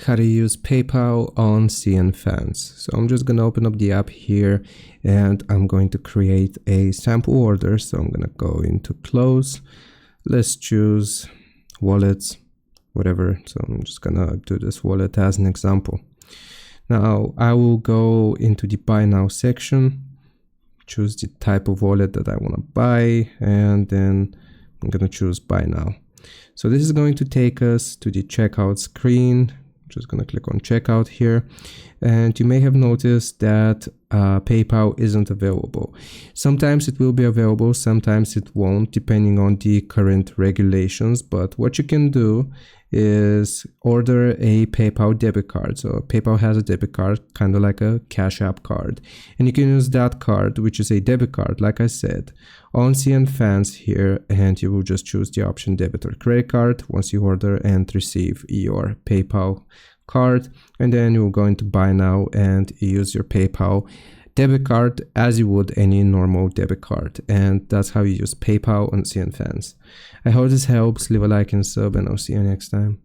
how to use PayPal on CNFans. So I'm just gonna open up the app here and I'm going to create a sample order. So I'm gonna go into close. Let's choose wallets, whatever. So I'm just gonna do this wallet as an example. Now I will go into the buy now section, choose the type of wallet that I want to buy, and then I'm going to choose buy now. So this is going to take us to the checkout screen. I'm just going to click on checkout here, and you may have noticed that PayPal isn't available. Sometimes it will be available, sometimes it won't, depending on the current regulations. But what you can do is order a PayPal debit card. So PayPal has a debit card, kind of like a Cash App card, and you can use that card, which is a debit card, like I said, on CNFans here, and you will just choose the option debit or credit card once you order and receive your PayPal card, and then you will go into buy now and use your PayPal debit card as you would any normal debit card. And that's how you use PayPal on CNFans. I hope this helps. Leave a like and sub, and I'll see you next time.